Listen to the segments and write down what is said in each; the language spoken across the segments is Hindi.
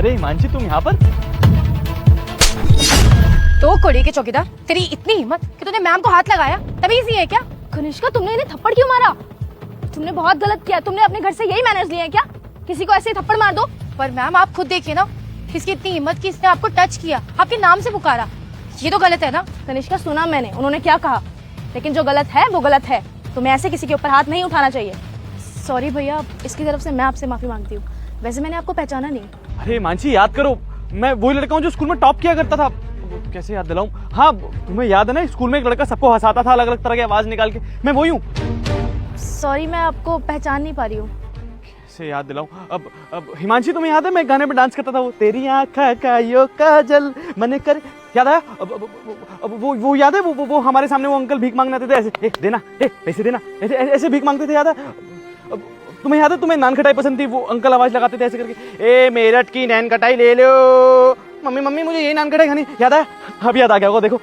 अरे हिमांशी तुम यहाँ पर? तो कोड़ी के चौकीदार, तेरी इतनी हिम्मत कि तूने मैम को हाथ लगाया, तमीज नहीं है क्या? कनिष्का, तुमने इन्हें थप्पड़ क्यों मारा? तुमने बहुत गलत किया। तुमने अपने घर से यही मैनर्स लिए हैं क्या? किसी को ऐसे ही थप्पड़ मार दो? पर मैम आप खुद देखिए ना, किसकी इतनी हिम्मत कि इसने आपको टच किया, आपके नाम से पुकारा। ये तो गलत है ना? कनिष्का, सुना मैंने उन्होंने क्या कहा, लेकिन जो गलत है वो गलत है। तुम्हें ऐसे किसी के ऊपर हाथ नहीं उठाना चाहिए। सॉरी भैया, इसकी तरफ से मैं आपसे माफी मांगती हूँ। वैसे मैंने आपको पहचाना नहीं। अरे हिमांशी याद करो, मैं वही लड़का हूँ जो स्कूल में टॉप किया करता था। कैसे याद दिलाऊं? हाँ तुम्हें याद है ना, स्कूल में एक लड़का सबको हंसाता था अलग अलग तरह की आवाज निकाल के, मैं वही हूँ। सॉरी, मैं आपको पहचान नहीं पा रही हूँ। कैसे याद दिलाऊं? अब हिमांशी तुम्हें याद है मैं गाने पे डांस करता था, वो तेरी आँखा का यो काजल मन कर, याद आया? अब वो याद है? वो हमारे सामने वो अंकल भीख मांगने आते थे, ऐसे देना पैसे देना, ऐसे भीख मांगते थे, याद है? तुम्हें याद है तुम्हें नान खटाई पसंद थी, वो अंकल आवाज लगाते थे ऐसे करके, ए मेरठ की नान खटाई ले लो, मम्मी मम्मी मुझे ये नान खटाई खानी, याद है? अब याद आ गया होगा, देखो।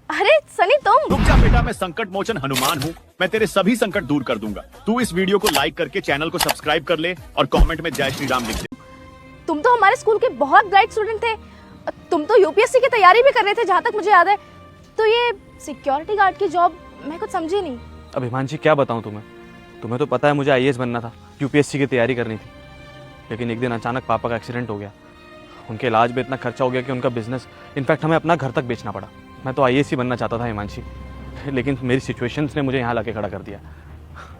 अरे सनी, तुम रुक जा बेटा, मैं संकट मोचन हनुमान हूँ, मैं तेरे सभी संकट दूर कर दूंगा। तू इस वीडियो को लाइक करके चैनल को सब्सक्राइब कर ले और कमेंट में जय श्री राम लिख दे। तुम तो हमारे स्कूल के बहुत ब्राइट स्टूडेंट थे। तुम तो यूपीएससी की तैयारी भी कर रहे थे, जहाँ तक मुझे याद है। तो ये सिक्योरिटी गार्ड की जॉब मैं कुछ समझी नहीं। अब हिमांशी क्या बताऊं तुम्हें तो पता है मुझे आईएएस बनना था, यूपीएससी की तैयारी करनी थी, लेकिन एक दिन अचानक पापा का एक्सीडेंट हो गया। उनके इलाज में इतना खर्चा हो गया कि उनका बिजनेस, इनफैक्ट हमें अपना घर तक बेचना पड़ा। मैं तो आईएएस ही बनना चाहता था हिमांशी, लेकिन मेरी सिचुएशंस ने मुझे यहाँ लाके खड़ा कर दिया।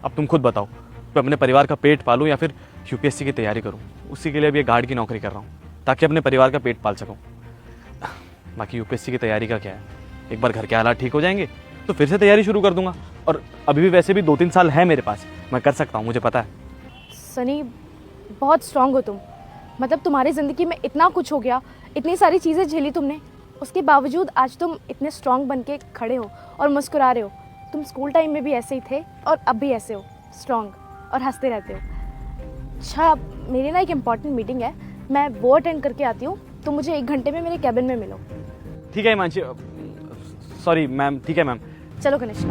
अब तुम खुद बताओ, मैं अपने परिवार का पेट पालूं या फिर यूपीएससी की तैयारी करूं? उसी के लिए अब ये गार्ड की नौकरी कर रहा हूँ, ताकि अपने परिवार का पेट पाल सकूँ। बाकी यूपीएससी की तैयारी का क्या है, एक बार घर के हालात ठीक हो जाएंगे तो फिर से तैयारी शुरू कर दूंगा। और अभी भी वैसे भी 2-3 साल है मेरे पास, मैं कर सकता हूँ, मुझे पता है। सनी, बहुत स्ट्रांग हो तुम। मतलब तुम्हारी ज़िंदगी में इतना कुछ हो गया, इतनी सारी चीज़ें झेली तुमने, उसके बावजूद आज तुम इतने स्ट्रांग बन के खड़े हो और मुस्कुरा रहे हो। तुम स्कूल टाइम में भी ऐसे ही थे और अब भी ऐसे हो, स्ट्रांग और हंसते रहते हो। अच्छा, मेरी ना एक इम्पॉर्टेंट मीटिंग है, मैं वो अटेंड करके आती हूँ, तो मुझे 1 घंटे में मेरे कैबिन में मिलो। ठीक है हिमांशी, सॉरी मैम। ठीक है मैम। चलो कनिष्का।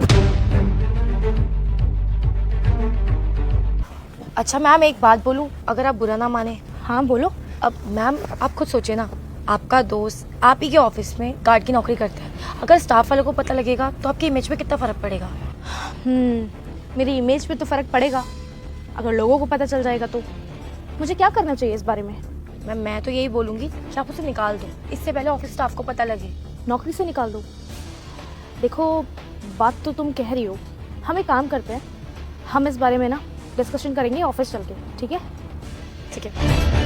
अच्छा मैम, एक बात बोलूं, अगर आप बुरा ना माने। हाँ बोलो। अब मैम आप खुद सोचिए ना, आपका दोस्त आप ही के ऑफिस में गार्ड की नौकरी करता है। अगर स्टाफ वालों को पता लगेगा तो आपकी इमेज पे कितना फ़र्क पड़ेगा? मेरी इमेज पे तो फ़र्क पड़ेगा। अगर लोगों को पता चल जाएगा तो मुझे क्या करना चाहिए इस बारे में? मैम मैं तो यही बोलूँगी कि आप उसे निकाल दो, इससे पहले ऑफिस स्टाफ को पता लगे। नौकरी से निकाल दो? देखो, बात तो तुम कह रही हो, हम एक काम करते हैं, हम इस बारे में ना डिस्कशन करेंगे ऑफिस चल के, ठीक है? ठीक है।